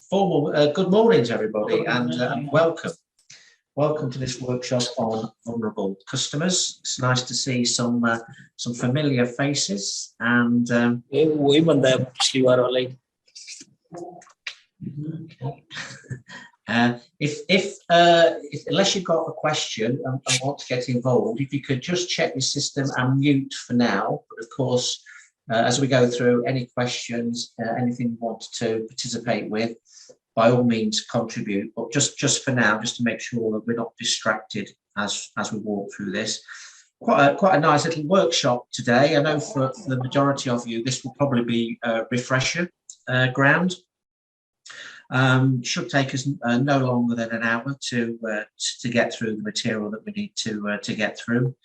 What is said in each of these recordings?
Formal good morning to everybody, and welcome. Welcome to this workshop on vulnerable customers. It's nice to see some familiar faces, and if unless you've got a question and want to get involved, if you could just check your system and mute for now. But of course, as we go through, any questions, anything you want to participate with, by all means contribute, but just for now, just to make sure that we're not distracted as we walk through this. Quite a nice little workshop today. I know for the majority of you, this will probably be a refresher ground. Should take us no longer than an hour to get through the material that we need to get through.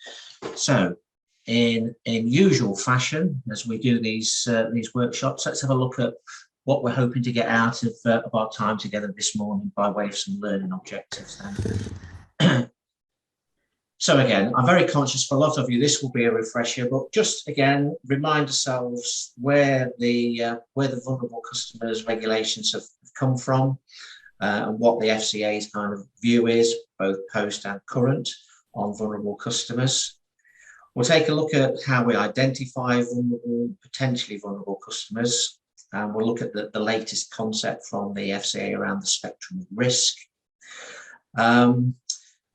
So, in usual fashion, as we do these workshops, let's have a look at what we're hoping to get out of our time together this morning by way of some learning objectives then. So again, I'm very conscious for a lot of you this will be a refresher, but just again remind ourselves where the vulnerable customers regulations have come from, and what the FCA's kind of view is, both post and current, on vulnerable customers. We'll take a look at how we identify potentially vulnerable customers. And we'll look at the latest concept from the FCA around the spectrum of risk.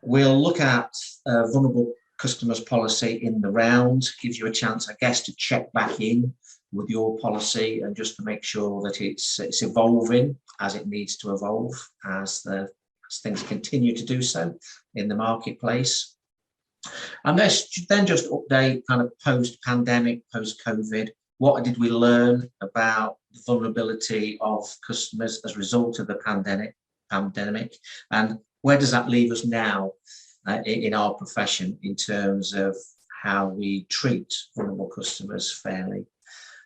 We'll look at vulnerable customers policy in the round. Gives you a chance, I guess, to check back in with your policy and just to make sure that it's evolving as it needs to evolve as things continue to do so in the marketplace. And then just update kind of post-pandemic, post-COVID. What did we learn about the vulnerability of customers as a result of the pandemic, and where does that leave us now in our profession in terms of how we treat vulnerable customers fairly?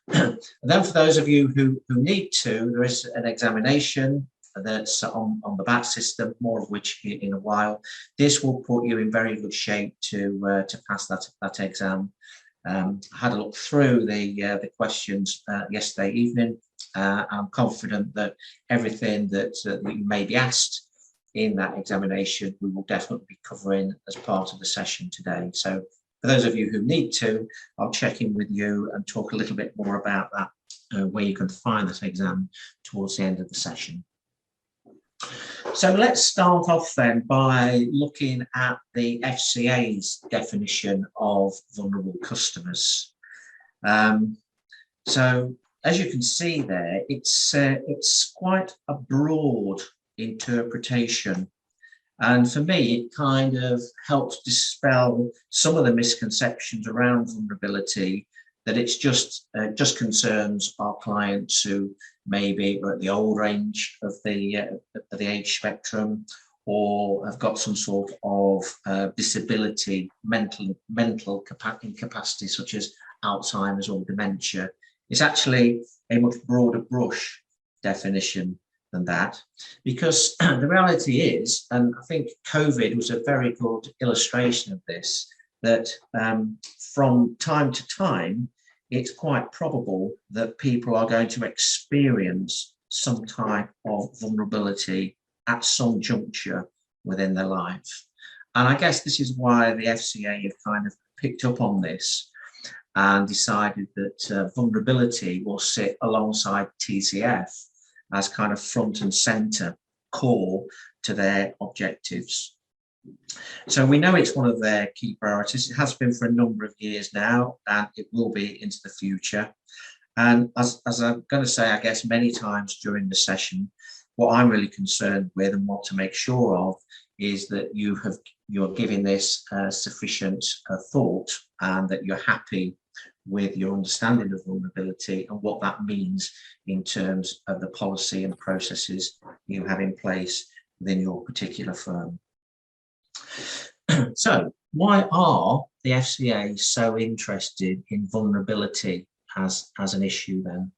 And then for those of you who need to, there is an examination that's on the BAT system, more of which in a while. This will put you in very good shape to pass that exam. I had a look through the questions yesterday evening. I'm confident that everything that you may be asked in that examination, we will definitely be covering as part of the session today. So for those of you who need to, I'll check in with you and talk a little bit more about that, where you can find that exam towards the end of the session. So let's start off then by looking at the FCA's definition of vulnerable customers. So as you can see there, it's quite a broad interpretation, and for me it kind of helps dispel some of the misconceptions around vulnerability, that it's just concerns our clients who maybe are at the old range of the age spectrum, or have got some sort of disability, mental incapacity such as Alzheimer's or dementia. It's actually a much broader brush definition than that, because the reality is, and I think COVID was a very good illustration of this, that from time to time, it's quite probable that people are going to experience some type of vulnerability at some juncture within their life. And I guess this is why the FCA have kind of picked up on this and decided that vulnerability will sit alongside TCF as kind of front and center core to their objectives. So we know it's one of their key priorities. It has been for a number of years now, and it will be into the future. And as I'm going to say, I guess, many times during the session, what I'm really concerned with and want to make sure of is that you're giving this sufficient thought, and that you're happy with your understanding of vulnerability and what that means in terms of the policy and processes you have in place within your particular firm. So why are the FCA so interested in vulnerability as an issue then?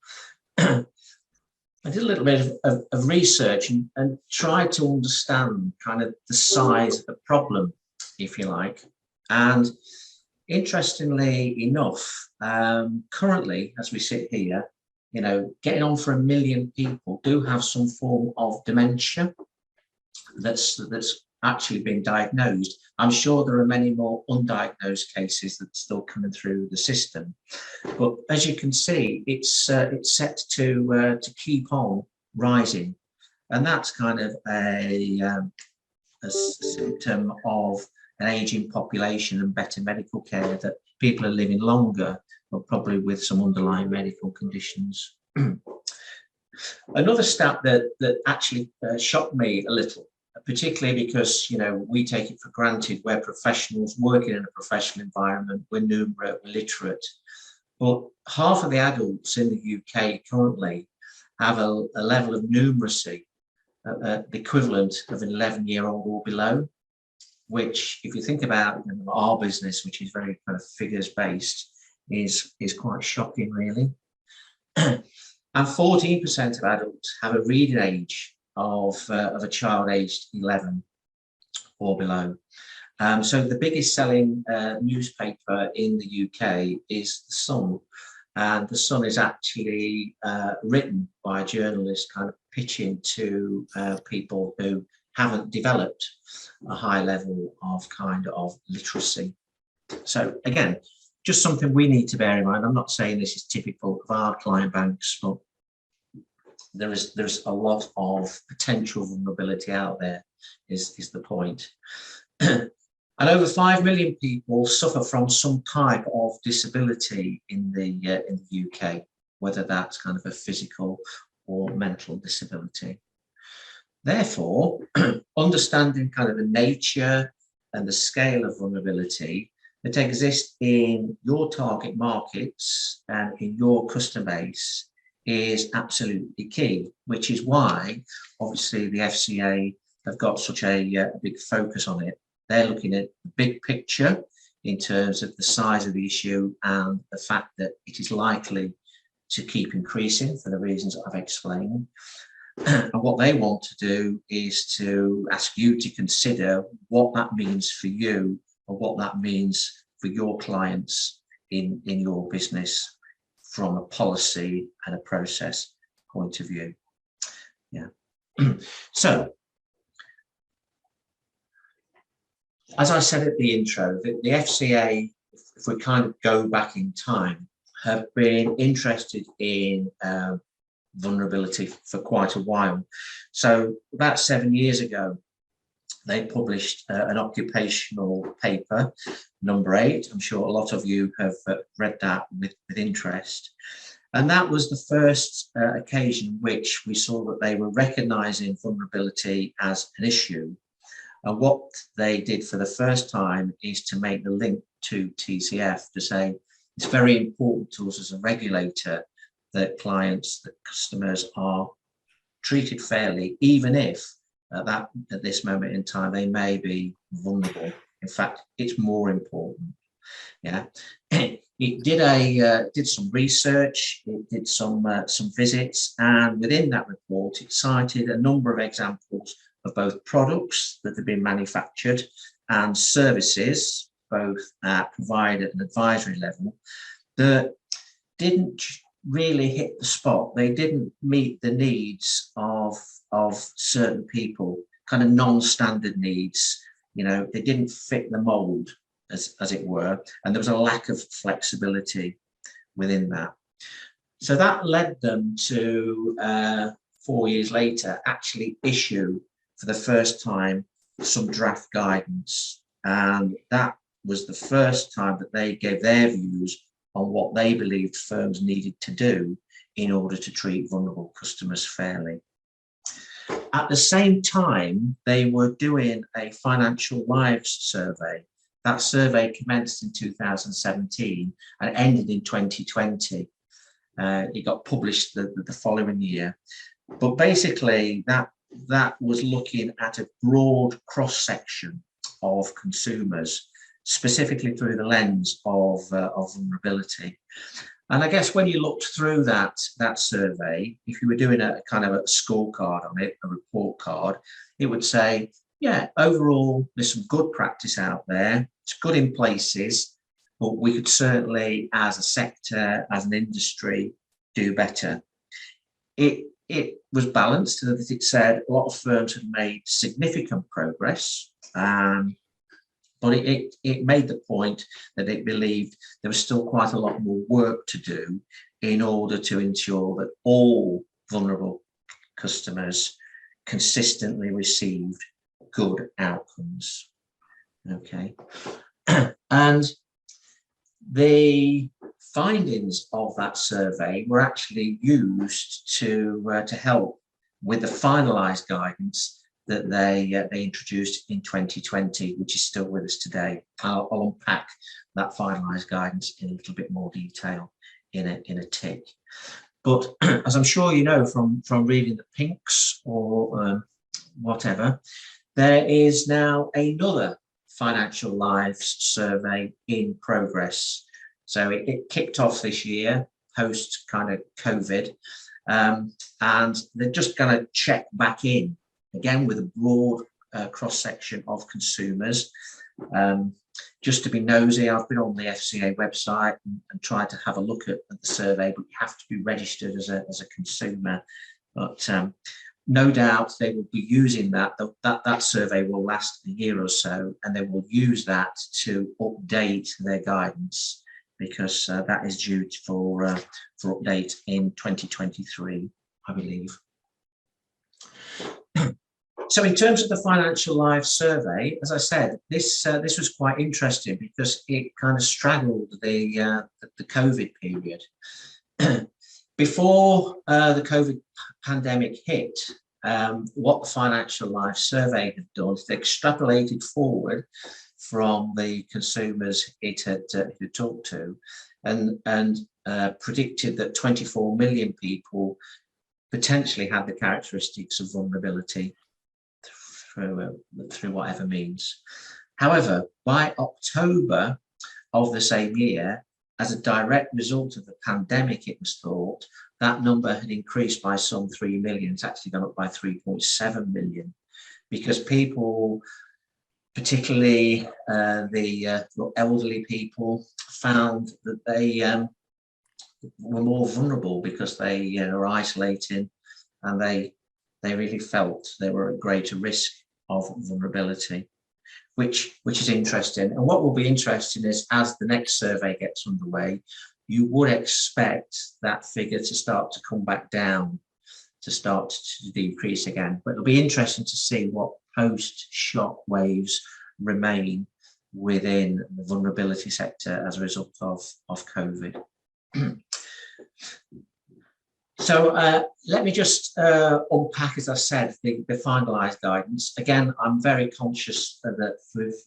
I did a little bit of research and tried to understand kind of the size of the problem, if you like. And interestingly enough, currently, as we sit here, getting on for 1 million people do have some form of dementia that's actually been diagnosed. I'm sure there are many more undiagnosed cases that are still coming through the system. But as you can see, it's set to keep on rising. And that's kind of a symptom of an aging population and better medical care, that people are living longer, but probably with some underlying medical conditions. Another stat that actually shocked me a little, particularly because we take it for granted, we're professionals working in a professional environment, we're numerate, we're literate, but half of the adults in the UK currently have a level of numeracy the equivalent of an 11-year-old or below, which, if you think about our business, which is very kind of figures based, is quite shocking, really. And 14% of adults have a reading age of a child aged 11 or below. So the biggest selling newspaper in the UK is The Sun. And The Sun is actually written by a journalist kind of pitching to people who haven't developed a high level of kind of literacy. So again, just something we need to bear in mind. I'm not saying this is typical of our client banks, but there's a lot of potential vulnerability out there, is the point. And over 5 million people suffer from some type of disability in the UK, whether that's kind of a physical or mental disability. Therefore, understanding kind of the nature and the scale of vulnerability that exists in your target markets and in your customer base is absolutely key, which is why, obviously, the FCA have got such a big focus on it. They're looking at the big picture in terms of the size of the issue and the fact that it is likely to keep increasing for the reasons I've explained. And what they want to do is to ask you to consider what that means for you, or what that means for your clients in your business from a policy and a process point of view. Yeah. So, as I said at the intro, the FCA, if we kind of go back in time, have been interested in vulnerability for quite a while. So about 7 years ago, they published an occupational paper, number 8. I'm sure a lot of you have read that with interest. And that was the first occasion which we saw that they were recognising vulnerability as an issue. And what they did for the first time is to make the link to TCF, to say it's very important to us as a regulator that clients, that customers are treated fairly, even if at this moment in time they may be vulnerable. In fact, it's more important. Yeah, it did some research, it did some visits, and within that report, it cited a number of examples of both products that have been manufactured and services, both at provider and advisory level, that didn't really hit the spot. They didn't meet the needs of certain people, kind of non-standard needs. They didn't fit the mold, as it were, and there was a lack of flexibility within that. So that led them to 4 years later actually issue for the first time some draft guidance, and that was the first time that they gave their views on what they believed firms needed to do in order to treat vulnerable customers fairly. At the same time, they were doing a financial lives survey. That survey commenced in 2017 and ended in 2020. It got published the following year. But basically, that was looking at a broad cross-section of consumers, specifically through the lens of vulnerability. And I guess when you looked through that survey, if you were doing a kind of a scorecard on it, a report card, it would say, yeah, overall, there's some good practice out there. It's good in places, but we could certainly, as a sector, as an industry, do better. It was balanced, as it said, a lot of firms had made significant progress, but it made the point that it believed there was still quite a lot more work to do in order to ensure that all vulnerable customers consistently received good outcomes. Okay. And the findings of that survey were actually used to help with the finalised guidance that they introduced in 2020, which is still with us today. I'll unpack that finalised guidance in a little bit more detail in a tick. But as I'm sure you know from reading the Pinks or whatever, there is now another financial lives survey in progress. So it kicked off this year post kind of COVID, and they're just going to check back in again with a broad cross section of consumers. Just to be nosy, I've been on the FCA website and tried to have a look at the survey, but you have to be registered as a consumer. But no doubt they will be using that survey will last a year or so, and they will use that to update their guidance, because that is due for update in 2023, I believe. So in terms of the Financial Lives survey, as I said, this was quite interesting because it kind of straddled the COVID period. Before the COVID pandemic hit, what the Financial Lives survey had done is they extrapolated forward from the consumers it had talked to, and predicted that 24 million people potentially had the characteristics of vulnerability through whatever means. However, by October of the same year, as a direct result of the pandemic, it was thought, that number had increased by some 3 million. It's actually gone up by 3.7 million, because people, particularly the elderly people, found that they were more vulnerable because they are isolating, and they really felt they were at greater risk of vulnerability, which is interesting. And what will be interesting is, as the next survey gets underway, you would expect that figure to start to come back down, to start to decrease again. But it'll be interesting to see what post-shock waves remain within the vulnerability sector as a result of COVID. So let me just unpack, as I said, the finalised guidance. Again, I'm very conscious that with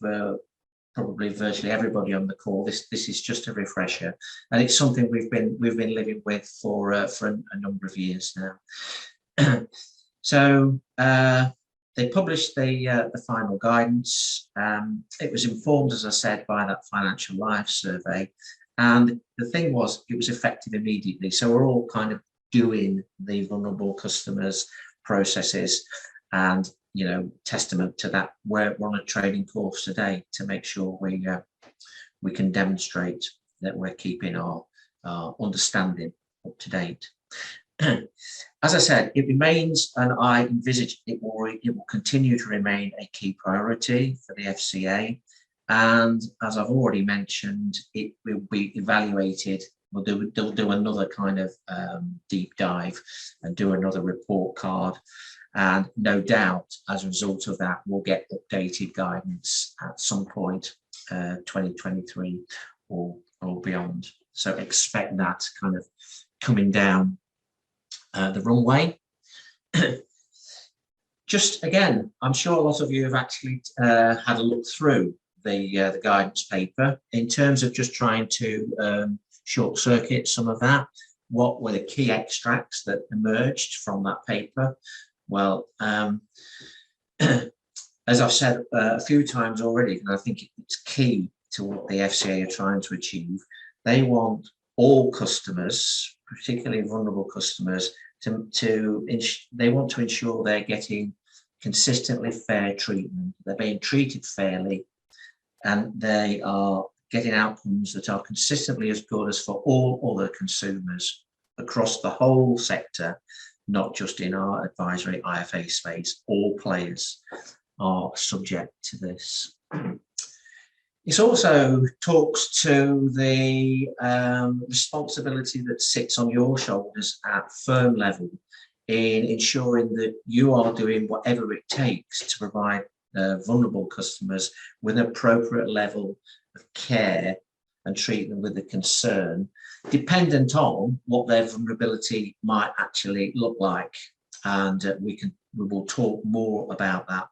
probably virtually everybody on the call, this is just a refresher, and it's something we've been living with for a number of years now. So they published the final guidance. It was informed, as I said, by that Financial Lives survey, and the thing was, it was effective immediately. So we're all kind of doing the vulnerable customers processes, and testament to that, we're on a training course today to make sure we can demonstrate that we're keeping our understanding up to date. As I said, it remains, and I envisage it will continue to remain a key priority for the FCA. And as I've already mentioned, it will be evaluated. They'll do another kind of deep dive and do another report card. And no doubt, as a result of that, we'll get updated guidance at some point, 2023 or beyond. So expect that kind of coming down the runway. Just again, I'm sure a lot of you have actually had a look through the guidance paper in terms of just trying to short circuit some of that. What were the key extracts that emerged from that paper? Well, as I've said a few times already, and I think it's key to what the FCA are trying to achieve, they want all customers, particularly vulnerable customers, they want to ensure they're getting consistently fair treatment, they're being treated fairly, and they are getting outcomes that are consistently as good as for all other consumers across the whole sector, not just in our advisory IFA space. All players are subject to this. It also talks to the responsibility that sits on your shoulders at firm level in ensuring that you are doing whatever it takes to provide vulnerable customers with an appropriate level of care and treat them with a concern, dependent on what their vulnerability might actually look like. And we will talk more about that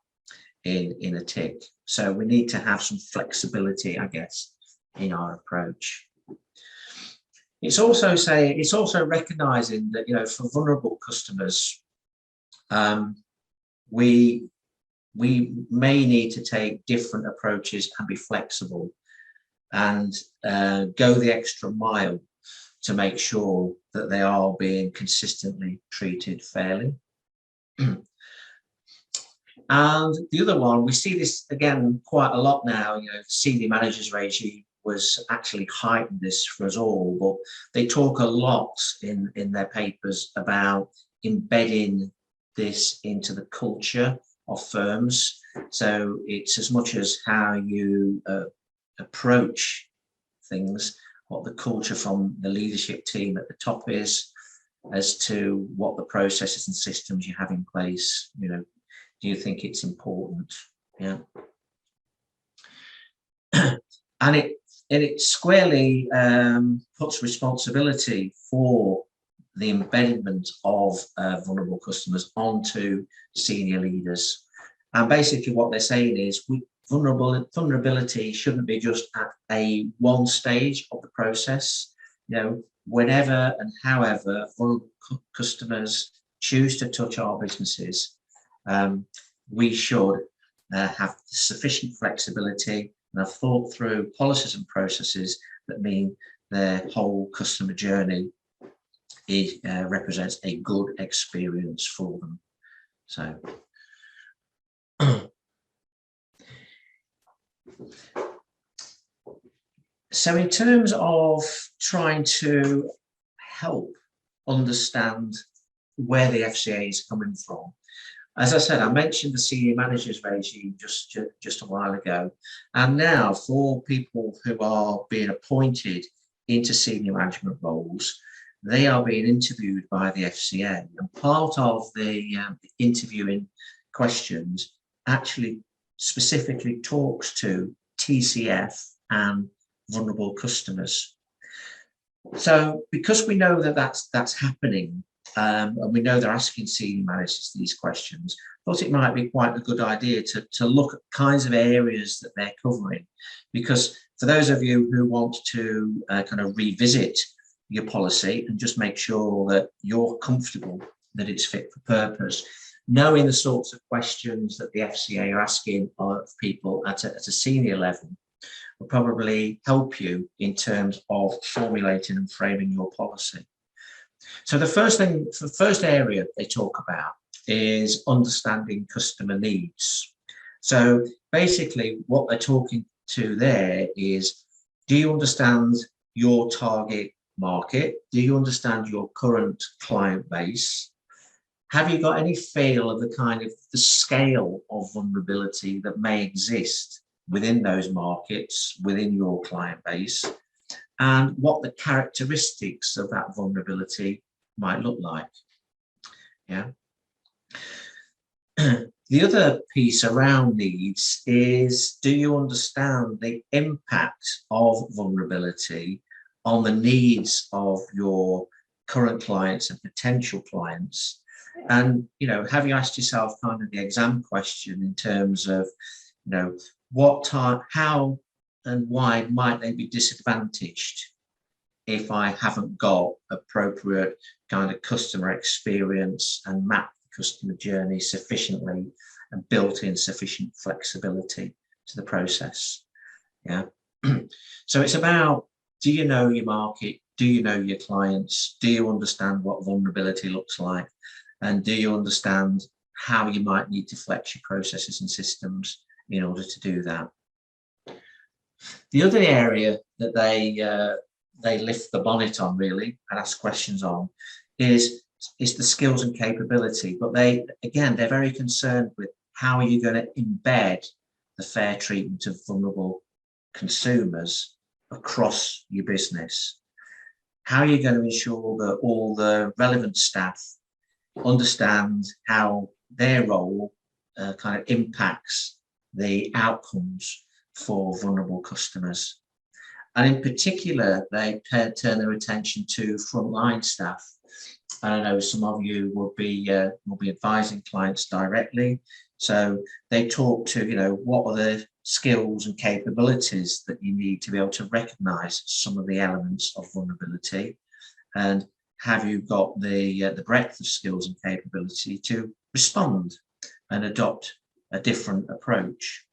in a tick. So we need to have some flexibility, I guess, in our approach. It's also recognizing that, you know, for vulnerable customers, we may need to take different approaches and be flexible and go the extra mile to make sure that they are being consistently treated fairly. And the other one, we see this again quite a lot now, you know, senior managers regime was actually heightened this for us all, but they talk a lot in their papers about embedding this into the culture of firms. So it's as much as how you approach things, what the culture from the leadership team at the top is, as to what the processes and systems you have in place. You know, do you think it's important? Yeah. And it squarely puts responsibility for the embedment of vulnerable customers onto senior leaders. And basically what they're saying is vulnerability shouldn't be just at a one stage of the process. You know, whenever and however vulnerable customers choose to touch our businesses, we should have sufficient flexibility and have thought through policies and processes that mean their whole customer journey represents a good experience for them. So in terms of trying to help understand where the FCA is coming from, as I said, I mentioned the senior managers regime just a while ago. And now for people who are being appointed into senior management roles, they are being interviewed by the FCA. And part of the interviewing questions actually specifically talks to TCF and vulnerable customers. So because we know that that's happening, and we know they're asking senior managers these questions, I thought it might be quite a good idea to look at kinds of areas that they're covering. Because for those of you who want to kind of revisit your policy and just make sure that you're comfortable that it's fit for purpose, knowing the sorts of questions that the FCA are asking of people at a senior level will probably help you in terms of formulating and framing your policy. So the first area they talk about is understanding customer needs. So basically what they're talking to there is, do you understand your target market? Do you understand your current client base? Have you got any feel of the kind of the scale of vulnerability that may exist within those markets, within your client base, and what the characteristics of that vulnerability might look like? Yeah. The other piece around needs is, do you understand the impact of vulnerability on the needs of your current clients and potential clients? And, you know, have you asked yourself kind of the exam question in terms of, you know, what time, how and why might they be disadvantaged if I haven't got appropriate kind of customer experience and mapped the customer journey sufficiently and built in sufficient flexibility to the process? Yeah. So it's about, do you know your market? Do you know your clients? Do you understand what vulnerability looks like? And do you understand how you might need to flex your processes and systems in order to do that? The other area that they lift the bonnet on really and ask questions on is the skills and capability. But they're very concerned with how are you going to embed the fair treatment of vulnerable consumers across your business. How are you going to ensure that all the relevant staff understand how their role kind of impacts the outcomes for vulnerable customers? And in particular, they turn their attention to frontline staff. I know some of you will be advising clients directly. So they talk to, what are the skills and capabilities that you need to be able to recognise some of the elements of vulnerability, and have you got the breadth of skills and capability to respond and adopt a different approach.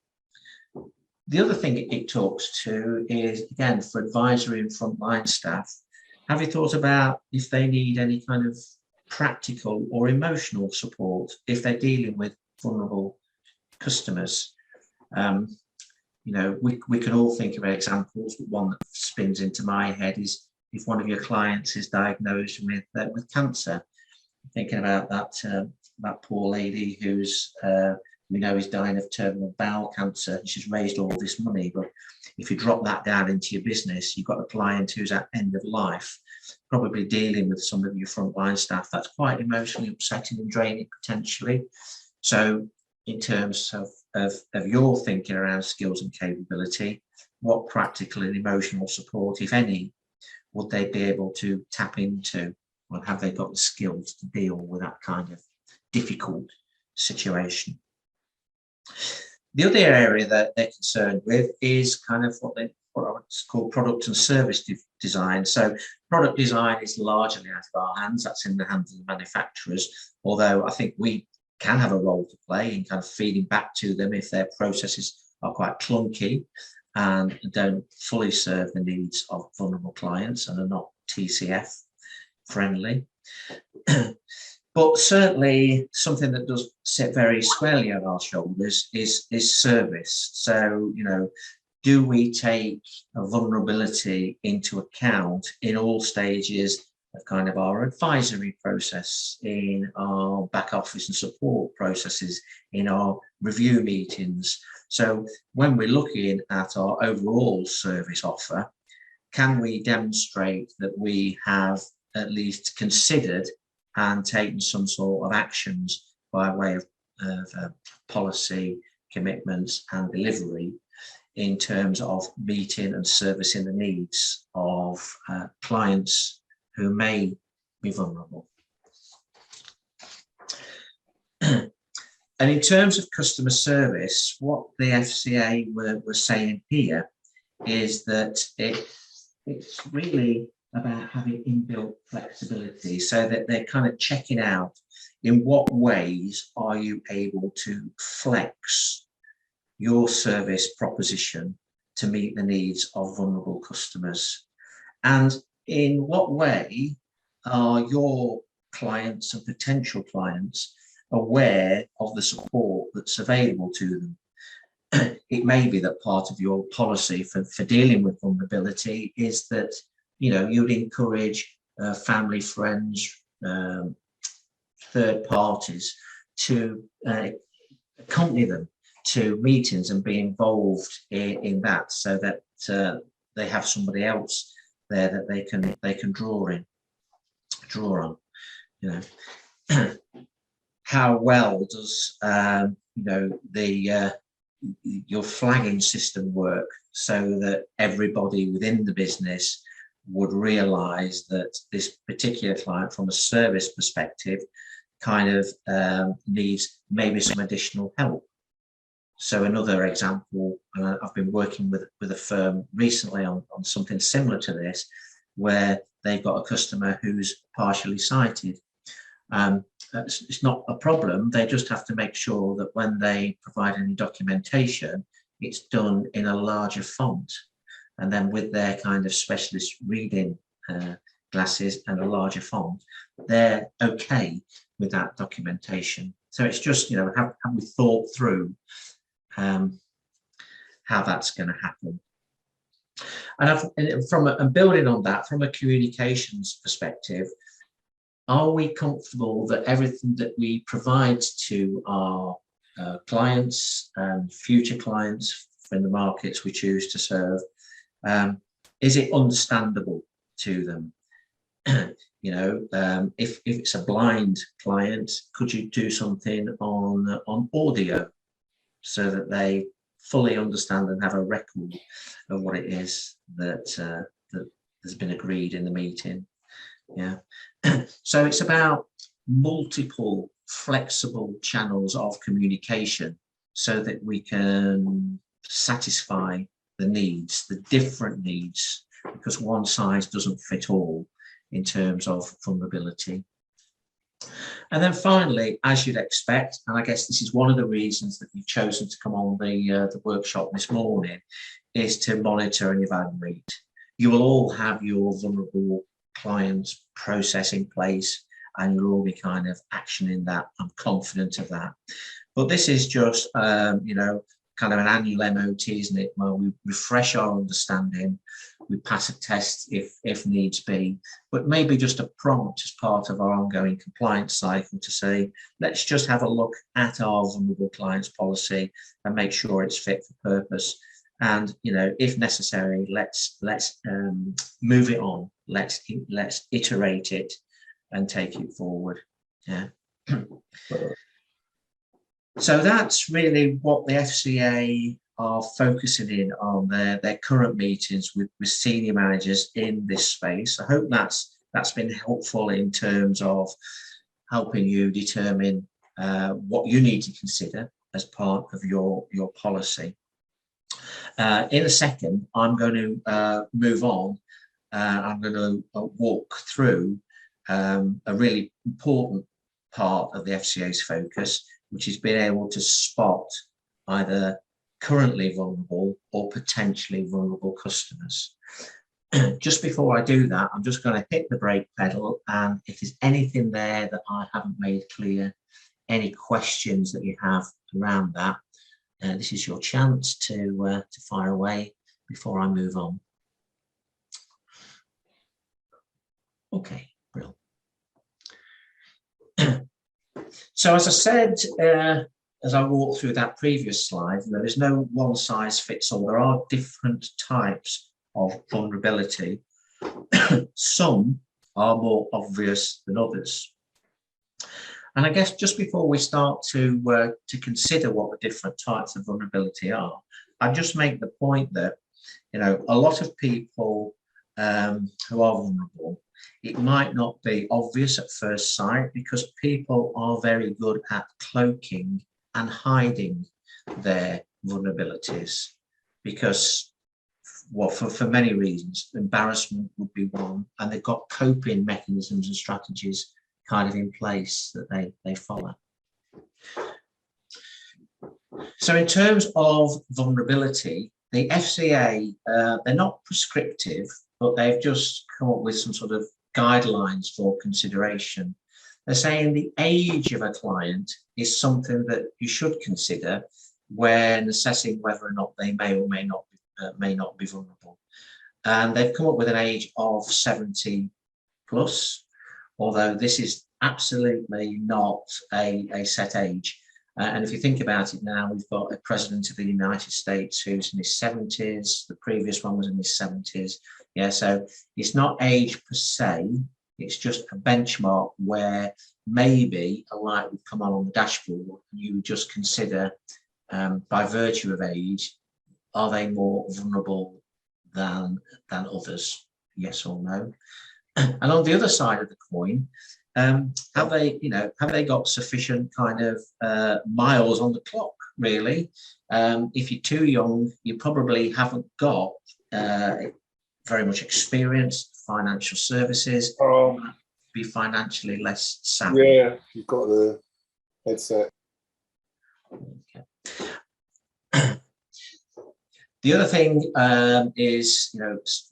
The other thing it talks to is, again, for advisory and frontline staff, have you thought about if they need any kind of practical or emotional support if they're dealing with vulnerable customers? We can all think of examples, but one that spins into my head is if one of your clients is diagnosed with cancer. I'm thinking about that poor lady who's we know is dying of terminal bowel cancer. She's raised all this money, but if you drop that down into your business, you've got a client who's at end of life, probably dealing with some of your frontline staff. That's quite emotionally upsetting and draining potentially. So in terms of your thinking around skills and capability, what practical and emotional support, if any, would they be able to tap into, or have they got the skills to deal with that kind of difficult situation? The other area that they're concerned with is kind of what's called product and service design. So product design is largely out of our hands. That's in the hands of the manufacturers, although I think we can have a role to play in kind of feeding back to them if their processes are quite clunky and don't fully serve the needs of vulnerable clients and are not TCF friendly. But certainly something that does sit very squarely on our shoulders is service. So, do we take a vulnerability into account in all stages of kind of our advisory process, in our back office and support processes, in our review meetings? So when we're looking at our overall service offer, can we demonstrate that we have at least considered and taken some sort of actions by way of policy, commitments and delivery in terms of meeting and servicing the needs of clients who may be vulnerable? And in terms of customer service, what the FCA were saying here is that it's really about having inbuilt flexibility, so that they're kind of checking out in what ways are you able to flex your service proposition to meet the needs of vulnerable customers, and in what way are your clients and potential clients aware of the support that's available to them. It may be that part of your policy for dealing with vulnerability is that you'd encourage family, friends, third parties to accompany them to meetings and be involved in that, so that they have somebody else there that they can draw on. How well does your flagging system work, so that everybody within the business would realise that this particular client, from a service perspective, kind of needs maybe some additional help? So another example, I've been working with a firm recently on something similar to this, where they've got a customer who's partially sighted. It's not a problem. They just have to make sure that when they provide any documentation, it's done in a larger font, and then with their kind of specialist reading glasses and a larger font, they're okay with that documentation. So it's just, have we thought through how that's going to happen? And building on that, from a communications perspective, are we comfortable that everything that we provide to our clients and future clients in the markets we choose to serve, is it understandable to them? If it's a blind client, could you do something on audio so that they fully understand and have a record of what it is that has been agreed in the meeting? Yeah. So it's about multiple flexible channels of communication so that we can satisfy the needs, the different needs, because one size doesn't fit all in terms of vulnerability. And then finally, as you'd expect, and I guess this is one of the reasons that you've chosen to come on the workshop this morning, is to monitor and evaluate. You will all have your vulnerable clients process in place, and you'll all be kind of actioning that. I'm confident of that. But this is just, kind of an annual MOT, isn't it? Where we refresh our understanding, we pass a test if needs be, but maybe just a prompt as part of our ongoing compliance cycle to say, let's just have a look at our vulnerable clients policy and make sure it's fit for purpose. And if necessary, let's move it on. Let's iterate it and take it forward. Yeah. So that's really what the FCA are focusing in on their current meetings with senior managers in this space. I hope that's been helpful in terms of helping you determine what you need to consider as part of your policy. In a second, I'm going to move on. I'm going to walk through a really important part of the FCA's focus, which is being able to spot either currently vulnerable or potentially vulnerable customers. Just before I do that, I'm just going to hit the brake pedal, and if there's anything there that I haven't made clear, any questions that you have around that, this is your chance to fire away before I move on. Okay, brilliant. So as I said, as I walked through that previous slide, there is no one size fits all. There are different types of vulnerability. Some are more obvious than others. And I guess just before we start to consider what the different types of vulnerability are, I just make the point that, a lot of people who are vulnerable, it might not be obvious at first sight because people are very good at cloaking and hiding their vulnerabilities because, well, for many reasons, embarrassment would be one, and they've got coping mechanisms and strategies kind of in place that they follow. So in terms of vulnerability, the FCA, they're not prescriptive, but they've just come up with some sort of guidelines for consideration. They're saying the age of a client is something that you should consider when assessing whether or not they may or may not be vulnerable. And they've come up with an age of 70 plus, although this is absolutely not a set age. And if you think about it now, we've got a president of the United States who's in his 70s. The previous one was in his 70s. Yeah, so it's not age per se. It's just a benchmark where maybe a light would come on the dashboard and you would just consider, by virtue of age, are they more vulnerable than others? Yes or no? And on the other side of the coin, have they got sufficient kind of miles on the clock, really? If you're too young, you probably haven't got very much experience, financial services, be financially less savvy. Yeah, you've got the headset. Okay. The other thing is,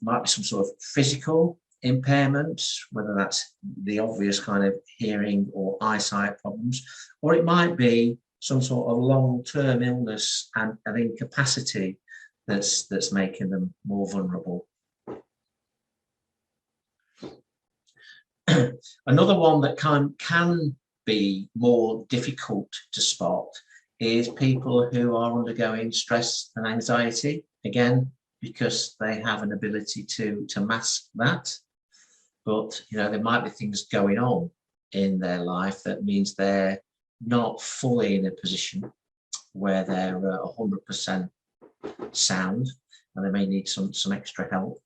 might be some sort of physical impairment, whether that's the obvious kind of hearing or eyesight problems, or it might be some sort of long-term illness and incapacity that's making them more vulnerable. Another one that can be more difficult to spot is people who are undergoing stress and anxiety, again, because they have an ability to mask that. But, you know, there might be things going on in their life that means they're not fully in a position where they're 100% sound, and they may need some extra help.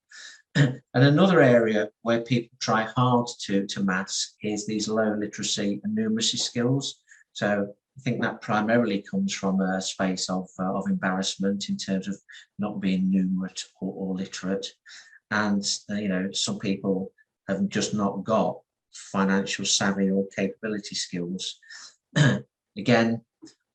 And another area where people try hard to mask is these low literacy and numeracy skills. So I think that primarily comes from a space of embarrassment in terms of not being numerate or literate. And, you know, some people have just not got financial savvy or capability skills. Again,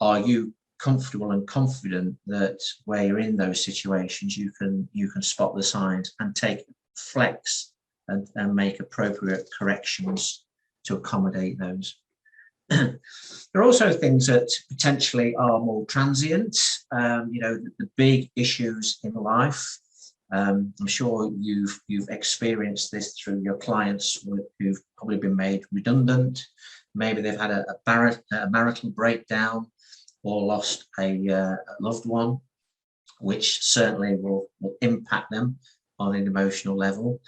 are you comfortable and confident that where you're in those situations, you can spot the signs and take flex and make appropriate corrections to accommodate those? There are also things that potentially are more transient. You know, the big issues in life. I'm sure you've experienced this through your clients who've probably been made redundant. Maybe they've had a marital breakdown or lost a loved one, which certainly will impact them on an emotional level.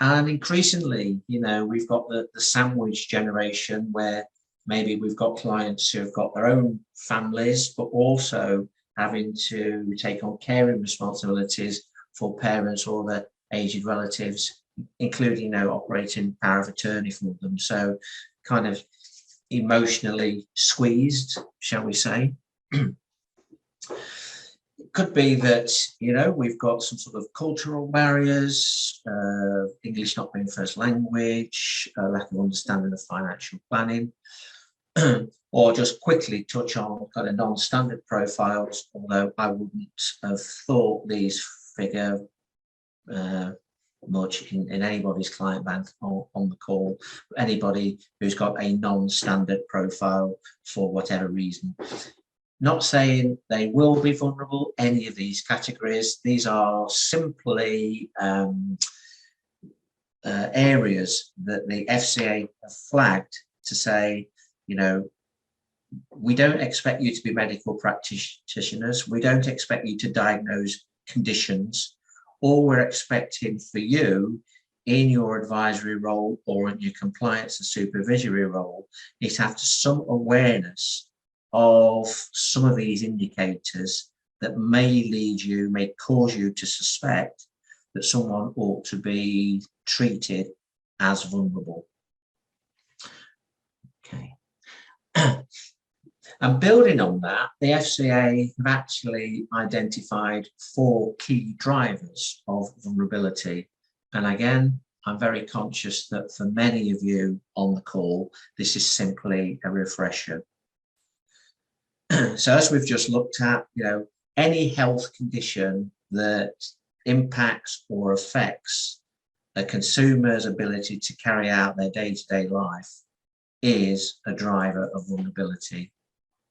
And increasingly, you know, we've got the sandwich generation where maybe we've got clients who have got their own families, but also having to take on caring responsibilities for parents or their aged relatives, including, you know, operating power of attorney for them. So kind of emotionally squeezed, shall we say. It could be that, you know, we've got some sort of cultural barriers, English not being first language, lack of understanding of financial planning, or just quickly touch on kind of non-standard profiles, although I wouldn't have thought these figure much in anybody's client bank or on the call. Anybody who's got a non-standard profile for whatever reason. Not saying they will be vulnerable, any of these categories. These are simply areas that the FCA have flagged to say, you know, we don't expect you to be medical practitioners. We don't expect you to diagnose conditions. All we're expecting for you in your advisory role or in your compliance and supervisory role is to have some awareness of some of these indicators that may lead you, may cause you to suspect that someone ought to be treated as vulnerable. Okay. And building on that, the FCA have actually identified 4 key drivers of vulnerability. And again, I'm very conscious that for many of you on the call, this is simply a refresher. So as we've just looked at, you know, any health condition that impacts or affects a consumer's ability to carry out their day-to-day life is a driver of vulnerability.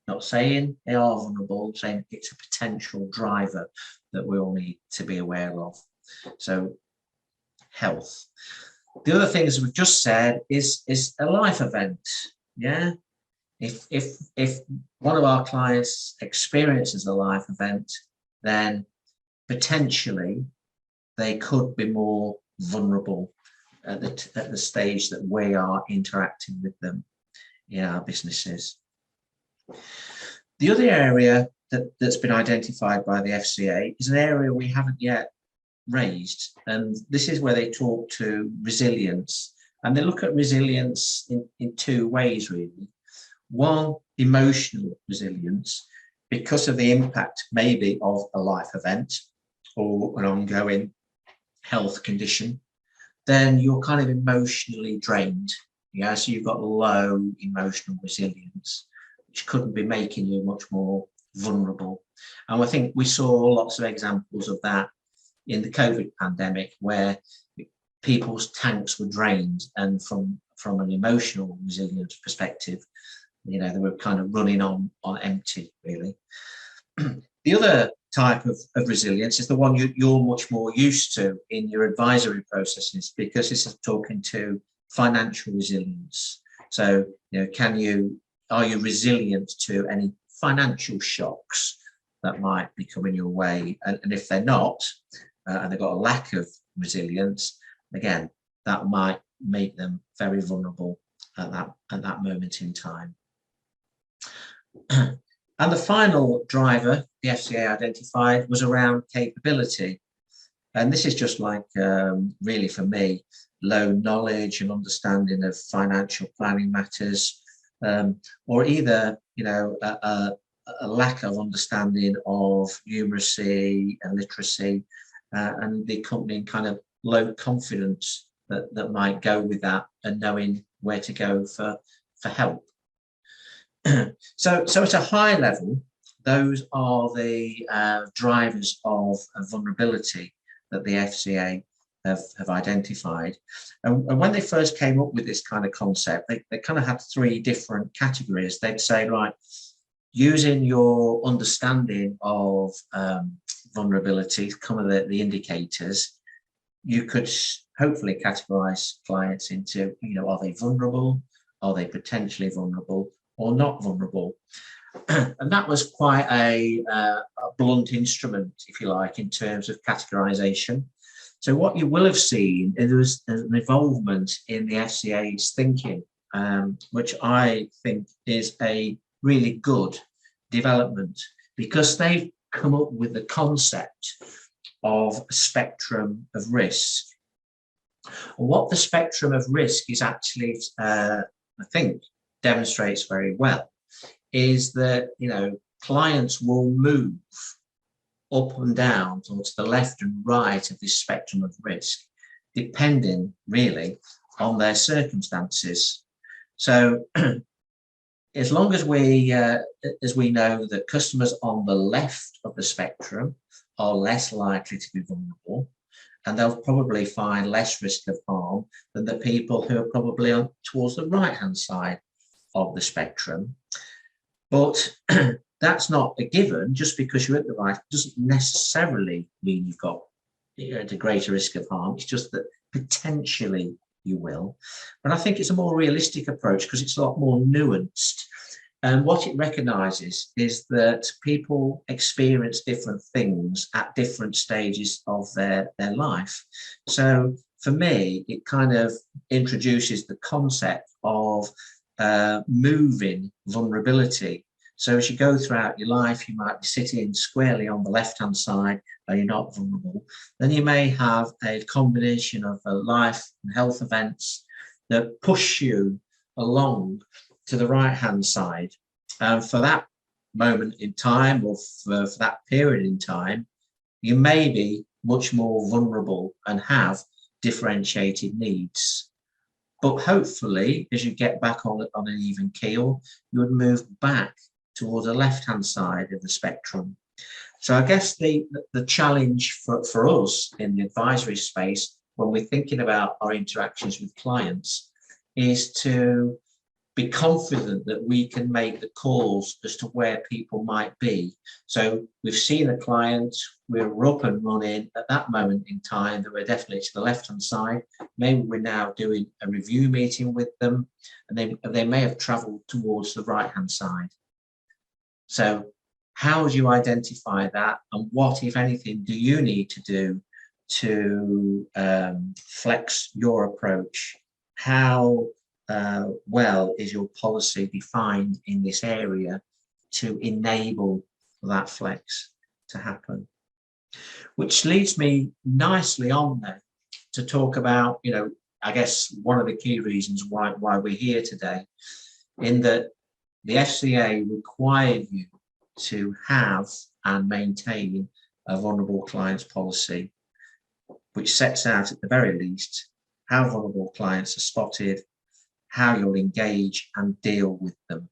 Not saying they are vulnerable, saying it's a potential driver that we all need to be aware of. So health. The other things we've just said is a life event. Yeah. If one of our clients experiences a life event, then potentially they could be more vulnerable at the stage that we are interacting with them in our businesses. The other area that's been identified by the FCA is an area we haven't yet raised, and this is where they talk to resilience, and they look at resilience in 2 ways really. One, emotional resilience, because of the impact maybe of a life event or an ongoing health condition, then you're kind of emotionally drained. Yeah, so you've got low emotional resilience, which couldn't be making you much more vulnerable. And I think we saw lots of examples of that in the COVID pandemic, where people's tanks were drained, and from an emotional resilience perspective, you know, they were kind of running on empty, really. The other type of resilience is the one you're much more used to in your advisory processes, because this is talking to financial resilience. So, are you resilient to any financial shocks that might be coming your way? And if they're not, and they've got a lack of resilience, again, that might make them very vulnerable at that moment in time. And the final driver the FCA identified was around capability. And this is just like, really for me, low knowledge and understanding of financial planning matters, or either, a lack of understanding of numeracy and literacy, and the accompanying kind of low confidence that might go with that, and knowing where to go for help. So at a high level, those are the drivers of vulnerability that the FCA have identified. And when they first came up with this kind of concept, they kind of had three different categories. They'd say, right, using your understanding of vulnerability, kind of the indicators, you could hopefully categorize clients into, are they vulnerable? Are they potentially vulnerable or not vulnerable? And that was quite a blunt instrument, if you like, in terms of categorization. So what you will have seen is there was an involvement in the FCA's thinking, which I think is a really good development, because they've come up with the concept of a spectrum of risk. And what the spectrum of risk is actually, I think, demonstrates very well, is that, clients will move up and down towards the left and right of this spectrum of risk, depending really on their circumstances. So as long as we know that customers on the left of the spectrum are less likely to be vulnerable, and they'll probably find less risk of harm than the people who are probably on towards the right-hand side of the spectrum. But that's not a given. Just because you're at the right doesn't necessarily mean you've got a greater risk of harm. It's just that potentially you will. But I think it's a more realistic approach because it's a lot more nuanced. And what it recognises is that people experience different things at different stages of their life. So for me, it kind of introduces the concept of moving vulnerability. So as you go throughout your life, you might be sitting squarely on the left-hand side and you're not vulnerable. Then you may have a combination of life and health events that push you along to the right-hand side. And for that moment in time, or for that period in time, you may be much more vulnerable and have differentiated needs. But hopefully, as you get back on an even keel, you would move back towards the left-hand side of the spectrum. So I guess the challenge for us in the advisory space, when we're thinking about our interactions with clients, is to be confident that we can make the calls as to where people might be. So we've seen a client, we're up and running at that moment in time that we're definitely to the left-hand side. Maybe we're now doing a review meeting with them, and they may have travelled towards the right-hand side. So how do you identify that, and what, if anything, do you need to do to flex your approach? How well is your policy defined in this area to enable that flex to happen? Which leads me nicely on then to talk about, I guess one of the key reasons why we're here today, in that the FCA required you to have and maintain a vulnerable clients policy, which sets out at the very least how vulnerable clients are spotted, how you'll engage and deal with them.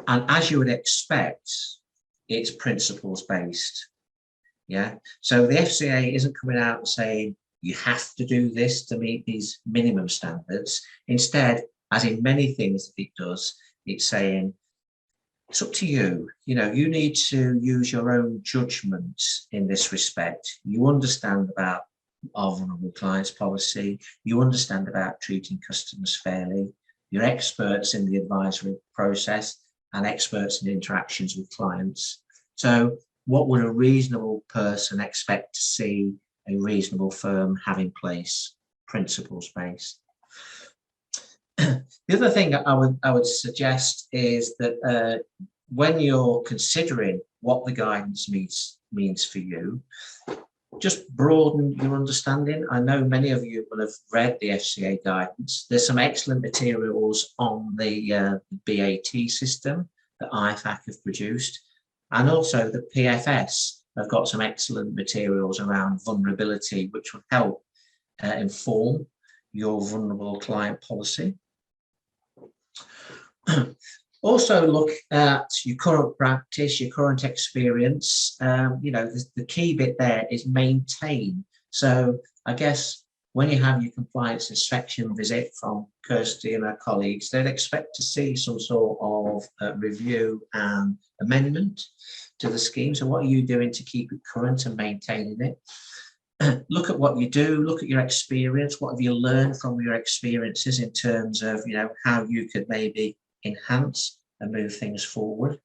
And as you would expect, it's principles based. Yeah. So the FCA isn't coming out and saying you have to do this to meet these minimum standards. Instead, as in many things that it does, it's saying it's up to you. You know, you need to use your own judgment in this respect. You understand about our vulnerable clients policy. You understand about treating customers fairly. You're experts in the advisory process and experts in interactions with clients. So what would a reasonable person expect to see a reasonable firm have in place, principles based? The other thing I would suggest is that when you're considering what the guidance means for you, just broaden your understanding. I know many of you will have read the FCA guidance. There's some excellent materials on the BAT system that IFAC have produced, and also the PFS have got some excellent materials around vulnerability, which will help inform your vulnerable client policy. Also look at your current practice, your current experience. You know, the key bit there is maintain. So I guess when you have your compliance inspection visit from Kirsty and her colleagues, they'd expect to see some sort of review and amendment to the scheme. So what are you doing to keep it current and maintaining it? Look at what you do, look at your experience. What have you learned from your experiences in terms of, you know, how you could maybe enhance and move things forward?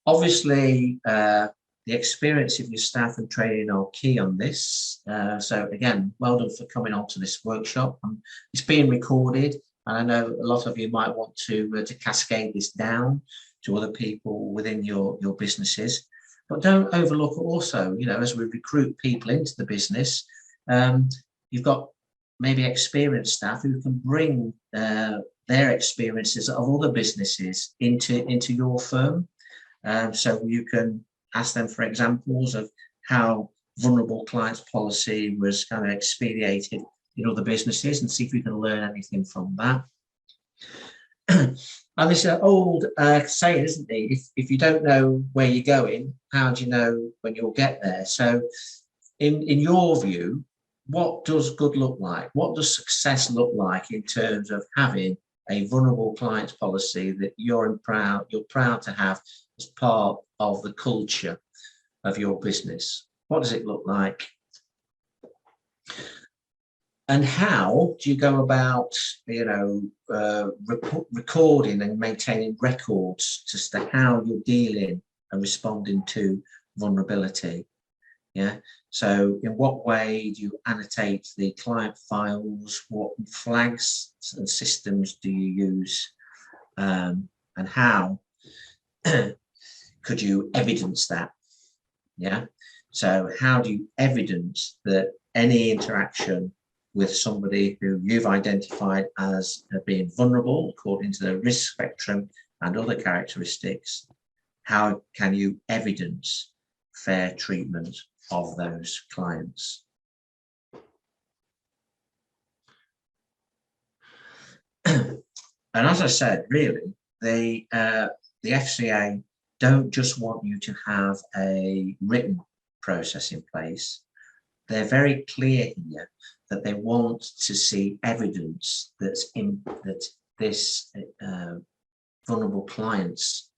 Obviously, the experience of your staff and training are key on this. So again, well done for coming on to this workshop. It's being recorded, and I know a lot of you might want to cascade this down to other people within your businesses. But don't overlook also, you know, as we recruit people into the business, you've got maybe experienced staff who can bring their experiences of other businesses into your firm. So you can ask them for examples of how vulnerable clients policy was kind of expedited in other businesses, and see if you can learn anything from that. And this old saying, isn't it? If you don't know where you're going, how do you know when you'll get there? So in your view, what does good look like? What does success look like in terms of having a vulnerable clients policy that you're proud to have as part of the culture of your business? What does it look like? And how do you go about, you know, recording and maintaining records as to how you're dealing and responding to vulnerability? Yeah. So in what way do you annotate the client files? What flags and systems do you use? And how could you evidence that? Yeah. So how do you evidence that any interaction with somebody who you've identified as being vulnerable according to the risk spectrum and other characteristics, how can you evidence fair treatment of those clients? And as I said, really, the FCA don't just want you to have a written process in place. They're very clear here that they want to see evidence that this vulnerable clients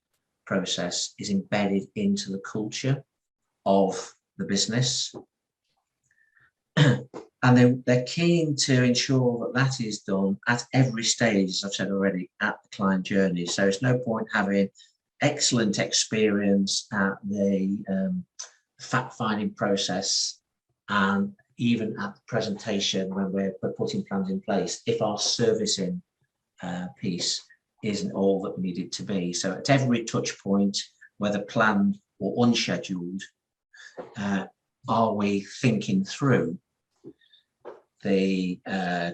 process is embedded into the culture of the business. And they're keen to ensure that is done at every stage, as I've said already, at the client journey. So it's no point having excellent experience at the fact-finding process and even at the presentation when we're putting plans in place, if our servicing piece isn't all that we need it to be. So at every touch point, whether planned or unscheduled, are we thinking through the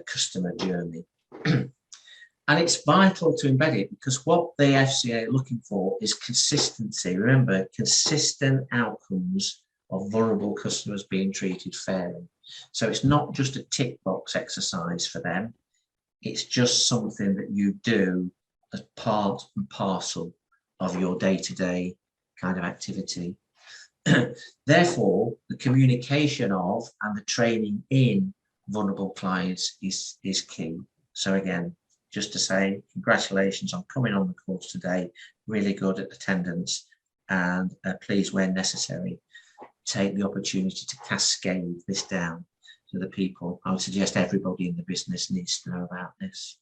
customer journey? And it's vital to embed it, because what the FCA are looking for is consistency. Remember, consistent outcomes of vulnerable customers being treated fairly. So it's not just a tick box exercise for them. It's just something that you do as part and parcel of your day-to-day kind of activity. Therefore, the communication of and the training in vulnerable clients is key. So again, just to say congratulations on coming on the course today, really good at attendance, and please, where necessary, take the opportunity to cascade this down to the people. I would suggest everybody in the business needs to know about this.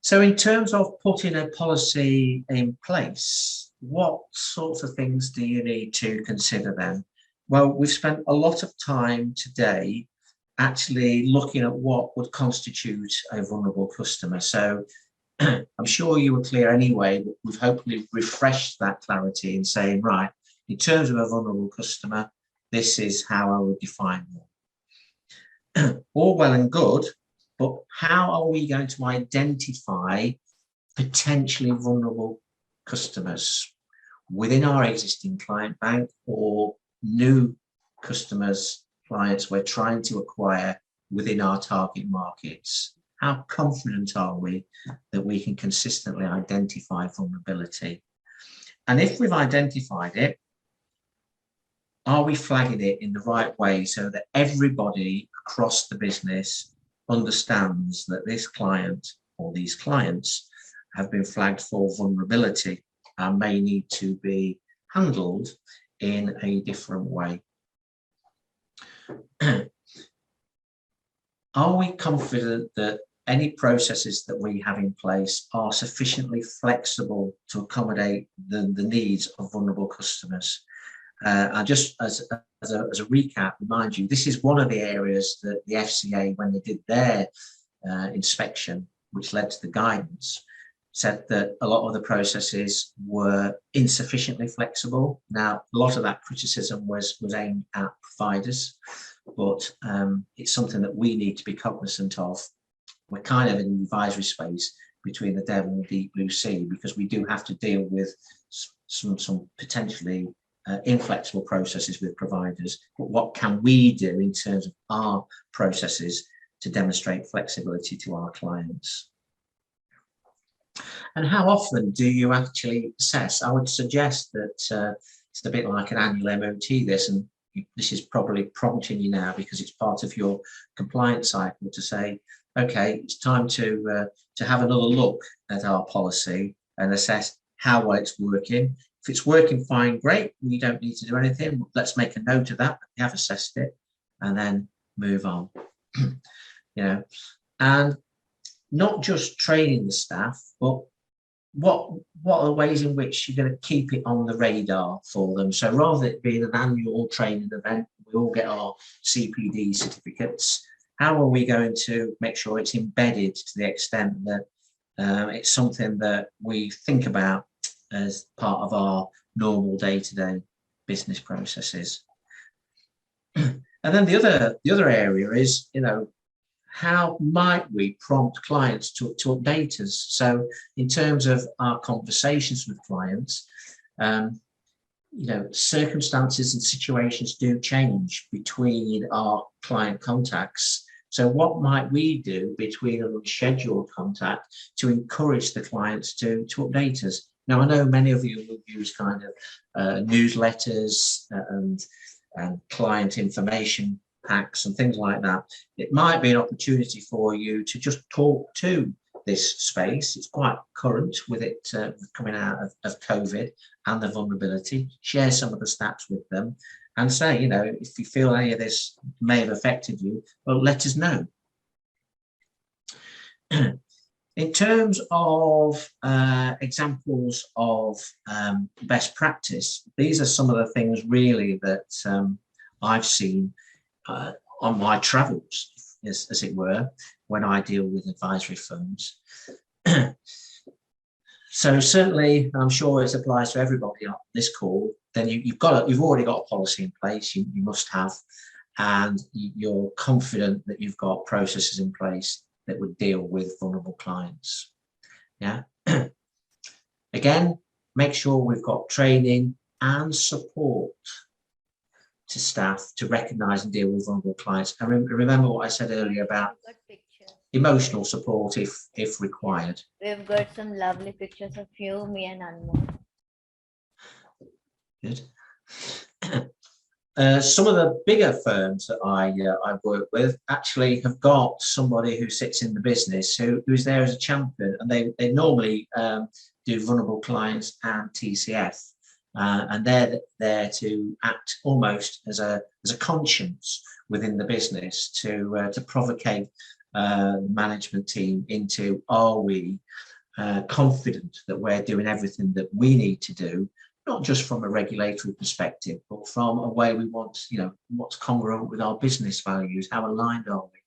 So in terms of putting a policy in place, what sorts of things do you need to consider then? Well, we've spent a lot of time today actually looking at what would constitute a vulnerable customer. So I'm sure you were clear anyway, but we've hopefully refreshed that clarity in saying, right, in terms of a vulnerable customer, this is how I would define one. All well and good, but how are we going to identify potentially vulnerable customers within our existing client bank or new customers, clients we're trying to acquire within our target markets? How confident are we that we can consistently identify vulnerability? And if we've identified it, are we flagging it in the right way so that everybody across the business understands that this client or these clients have been flagged for vulnerability and may need to be handled in a different way? Are we confident that any processes that we have in place are sufficiently flexible to accommodate the needs of vulnerable customers? And just as a recap, remind you, this is one of the areas that the FCA, when they did their inspection, which led to the guidance, said that a lot of the processes were insufficiently flexible. Now, a lot of that criticism was aimed at providers, but it's something that we need to be cognizant of. We're kind of in the advisory space between the devil and the deep blue sea, because we do have to deal with some potentially inflexible processes with providers. But what can we do in terms of our processes to demonstrate flexibility to our clients? And how often do you actually assess? I would suggest that it's a bit like an annual MOT, this, and this is probably prompting you now because it's part of your compliance cycle to say, okay, it's time to have another look at our policy and assess how well it's working. If it's working fine, great, we don't need to do anything. Let's make a note of that. We have assessed it and then move on. You know, and not just training the staff, but what are the ways in which you're going to keep it on the radar for them? So rather than it being an annual training event, we all get our CPD certificates. How are we going to make sure it's embedded to the extent that it's something that we think about as part of our normal day-to-day business processes? And then the other area is, you know, how might we prompt clients to update us? So in terms of our conversations with clients, you know, circumstances and situations do change between our client contacts. So what might we do between an unscheduled contact to encourage the clients to update us? Now, I know many of you will use kind of newsletters and client information packs and things like that. It might be an opportunity for you to just talk to this space. It's quite current with it coming out of COVID and the vulnerability. Share some of the stats with them and say, you know, if you feel any of this may have affected you, well, let us know. In terms of examples of best practice, these are some of the things really that I've seen on my travels, as it were, when I deal with advisory firms. So certainly, I'm sure it applies to everybody on this call. Then you've already got a policy in place. You must have, and you're confident that you've got processes in place that would deal with vulnerable clients. Yeah. Again, make sure we've got training and support to staff to recognise and deal with vulnerable clients. And remember what I said earlier about emotional support if required. We've got some lovely pictures of you, me and Anmol. Good. Some of the bigger firms that I work with actually have got somebody who sits in the business who's there as a champion, and they normally do vulnerable clients and TCF, and they're there to act almost as a conscience within the business to provocate the management team into, are we confident that we're doing everything that we need to do, not just from a regulatory perspective, but from a way we want, what's congruent with our business values, how aligned are we?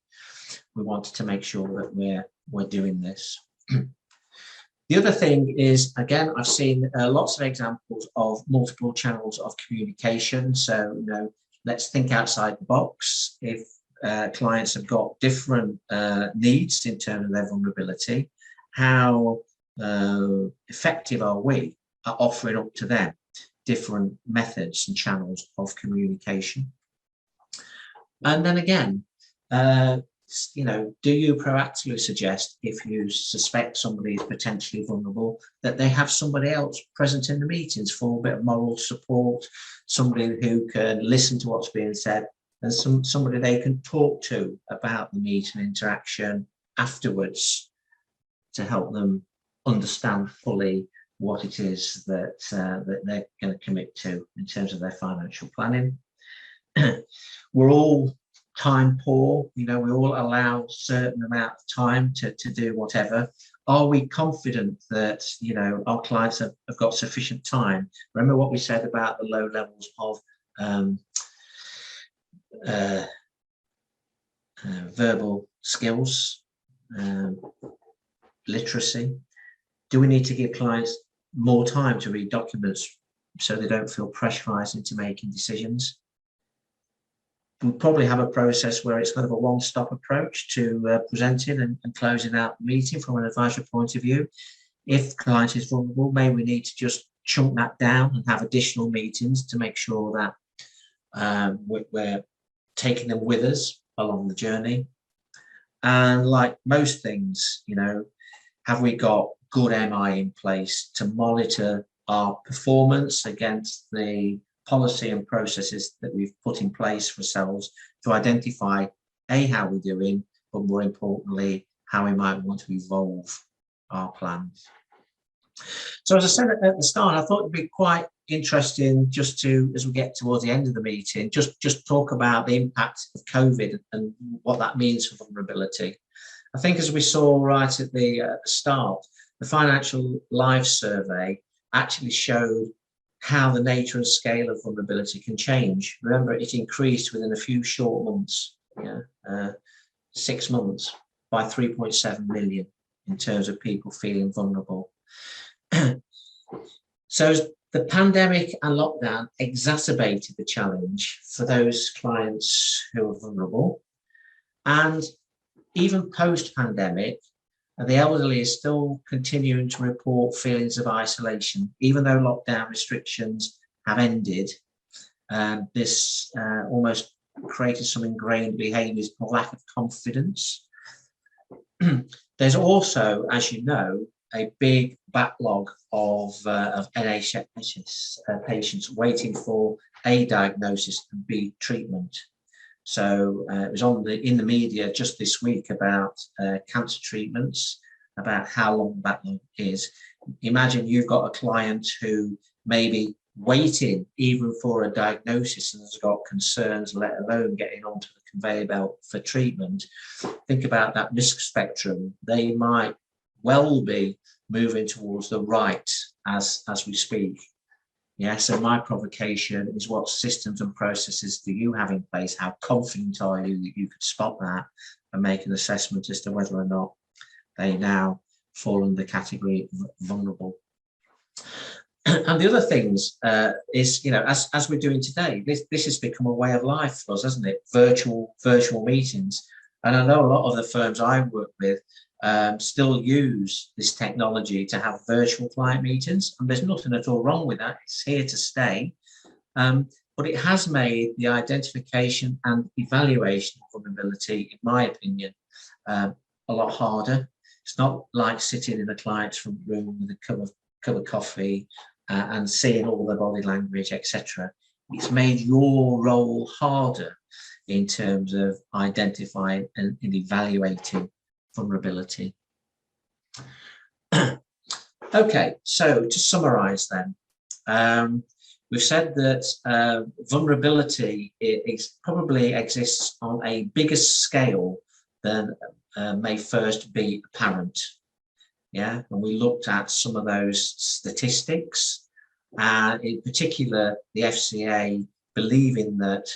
We wanted to make sure that we're doing this. The other thing is, again, I've seen lots of examples of multiple channels of communication. So, let's think outside the box. If clients have got different needs in terms of their vulnerability, how effective are we at offering up to them different methods and channels of communication? And then again, do you proactively suggest, if you suspect somebody is potentially vulnerable, that they have somebody else present in the meetings for a bit of moral support, somebody who can listen to what's being said, and somebody they can talk to about the meeting interaction afterwards to help them understand fully what it is that they're going to commit to in terms of their financial planning. We're all time poor, we all allow a certain amount of time to do whatever. Are we confident that our clients have got sufficient time? Remember what we said about the low levels of verbal skills, literacy. Do we need to give clients more time to read documents so they don't feel pressurized into making decisions? We'll probably have a process where it's kind of a one-stop approach to presenting and closing out the meeting from an advisory point of view. If the client is vulnerable, maybe we need to just chunk that down and have additional meetings to make sure that we're taking them with us along the journey. And like most things, have we got good MI in place to monitor our performance against the policy and processes that we've put in place for ourselves to identify how we're doing, but more importantly, how we might want to evolve our plans. So as I said at the start, I thought it'd be quite interesting just to, as we get towards the end of the meeting, just talk about the impact of COVID and what that means for vulnerability. I think as we saw right at the start, the Financial Lives Survey actually showed how the nature and scale of vulnerability can change. Remember, it increased within a few short months, 6 months, by 3.7 million in terms of people feeling vulnerable. So the pandemic and lockdown exacerbated the challenge for those clients who are vulnerable. And even post-pandemic, the elderly is still continuing to report feelings of isolation, even though lockdown restrictions have ended. This almost created some ingrained behaviours of lack of confidence. There's also, as you know, a big backlog of NHS patients waiting for A, diagnosis and B, treatment. So it was in the media just this week about cancer treatments, about how long the backlog is. Imagine you've got a client who may be waiting even for a diagnosis and has got concerns, let alone getting onto the conveyor belt for treatment. Think about that risk spectrum. They might well be moving towards the right as we speak. Yeah, so my provocation is, what systems and processes do you have in place? How confident are you that you could spot that and make an assessment as to whether or not they now fall under the category of vulnerable? And the other things is, as we're doing today, this has become a way of life for us, hasn't it? Virtual meetings. And I know a lot of the firms I work with still use this technology to have virtual client meetings, and there's nothing at all wrong with that. It's here to stay, but it has made the identification and evaluation of vulnerability, in my opinion, a lot harder. It's not like sitting in a client's front room with a cup of coffee and seeing all their body language, etc. it's made your role harder in terms of identifying and evaluating vulnerability. Okay, so to summarize then, we've said that vulnerability probably exists on a bigger scale than may first be apparent. Yeah, and we looked at some of those statistics, and in particular, the FCA believing that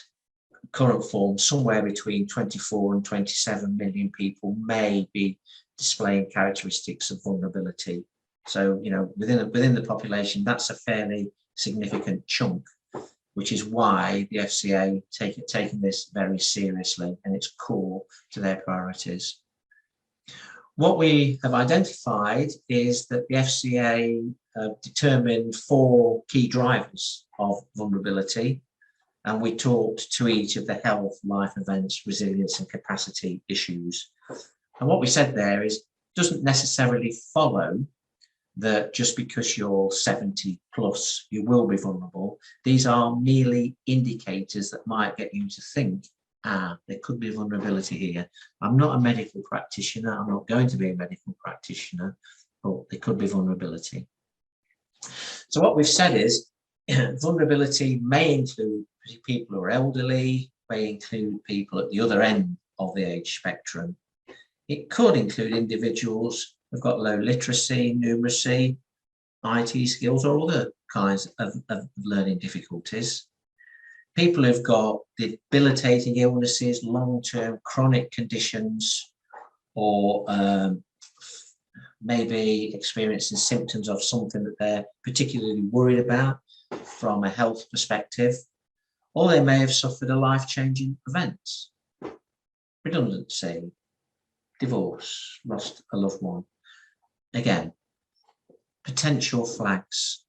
current form, somewhere between 24 and 27 million people may be displaying characteristics of vulnerability. So, you know, within the population, that's a fairly significant chunk, which is why the FCA taking this very seriously, and it's core to their priorities. What we have identified is that the FCA determined 4 key drivers of vulnerability, and we talked to each of the health, life events, resilience and capacity issues. And what we said there is, it doesn't necessarily follow that just because you're 70 plus, you will be vulnerable. These are merely indicators that might get you to think, there could be vulnerability here. I'm not a medical practitioner, I'm not going to be a medical practitioner, but there could be vulnerability. So what we've said is, vulnerability may include people who are elderly, may include people at the other end of the age spectrum. It could include individuals who've got low literacy, numeracy, IT skills, or other kinds of learning difficulties. People who've got debilitating illnesses, long-term chronic conditions, or maybe experiencing symptoms of something that they're particularly worried about from a health perspective, or they may have suffered a life-changing event, redundancy, divorce, lost a loved one. Again, potential flags.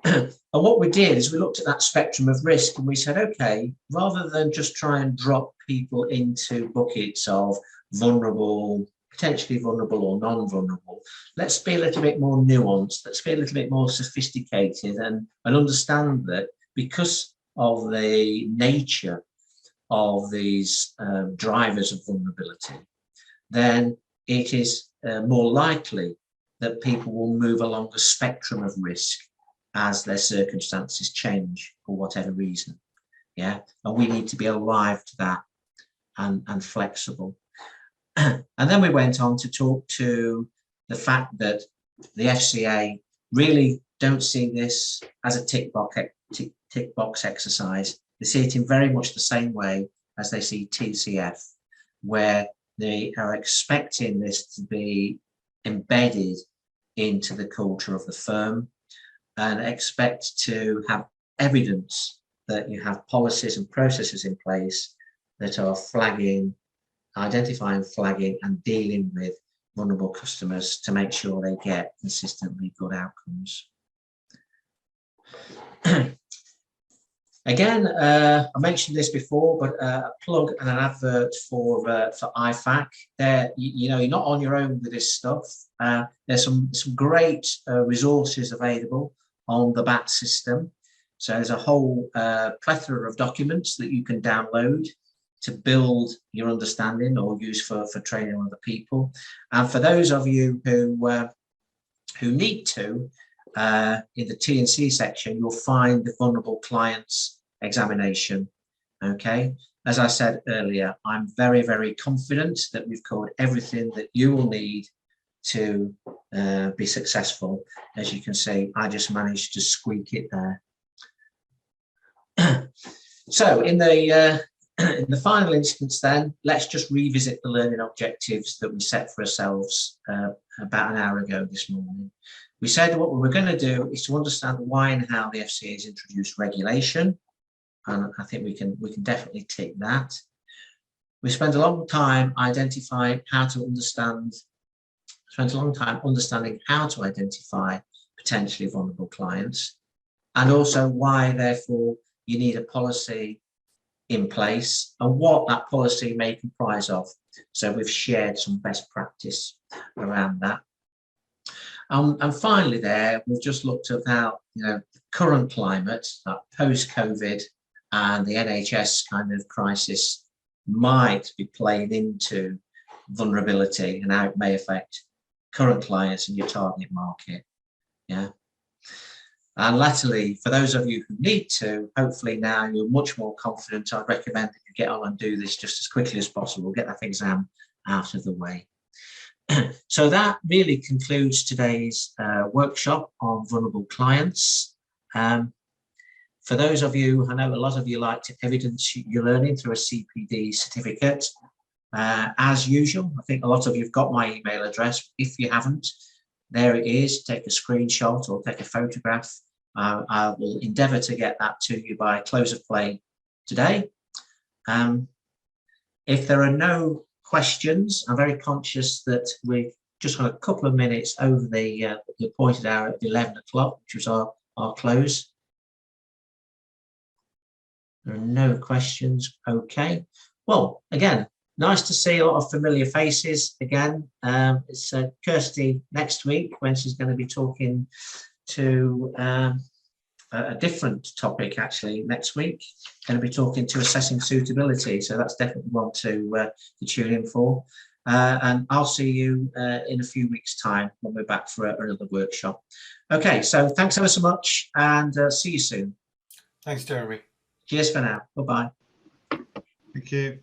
And what we did is we looked at that spectrum of risk and we said, okay, rather than just try and drop people into buckets of vulnerable, potentially vulnerable or non-vulnerable, let's be a little bit more nuanced, let's be a little bit more sophisticated and understand that because of the nature of these drivers of vulnerability, then it is more likely that people will move along a spectrum of risk as their circumstances change for whatever reason. Yeah, and we need to be alive to that and flexible. And then we went on to talk to the fact that the FCA really don't see this as a tick box exercise. They see it in very much the same way as they see TCF, where they are expecting this to be embedded into the culture of the firm and expect to have evidence that you have policies and processes in place that are flagging, identifying, flagging and dealing with vulnerable customers to make sure they get consistently good outcomes. Again, I mentioned this before, but a plug and an advert for IFAC. There, you know, you're not on your own with this stuff. There's some great resources available on the BAT system. So there's a whole plethora of documents that you can download to build your understanding or use for training other people. And for those of you who need to, in the T&C section, you'll find the vulnerable clients examination. Okay, as I said earlier, I'm very, very confident that we've covered everything that you will need to be successful. As you can see, I just managed to squeak it there. So in the final instance then, let's just revisit the learning objectives that we set for ourselves about an hour ago this morning. We said what we were going to do is to understand why and how the FCA has introduced regulation, and I think we can definitely tick that. We spent a long time identifying how to understand, understanding how to identify potentially vulnerable clients, and also why, therefore, you need a policy in place and what that policy may comprise of. So we've shared some best practice around that. And finally there, we've just looked at how, you know, the current climate, that post-COVID and the NHS kind of crisis might be playing into vulnerability and how it may affect current clients in your target market. Yeah. And latterly, for those of you who need to, hopefully now you're much more confident. I'd recommend that you get on and do this just as quickly as possible, get that exam out of the way. So that really concludes today's workshop on vulnerable clients. For those of you, I know a lot of you like to evidence your learning through a CPD certificate. As usual, I think a lot of you have got my email address. If you haven't, there it is. Take a screenshot or take a photograph. I will endeavour to get that to you by close of play today. If there are no questions, I'm very conscious that we've just got a couple of minutes over the appointed hour at 11 o'clock, which was our close. There are no questions. Okay. Well, again, nice to see a lot of familiar faces again. It's Kirsty next week when she's going to be talking to a different topic actually next week. Going to be talking to assessing suitability. So that's definitely one to tune in for. And I'll see you in a few weeks' time when we're back for another workshop. Okay, so thanks ever so much and see you soon. Thanks, Jeremy. Cheers for now. Bye-bye. Thank you.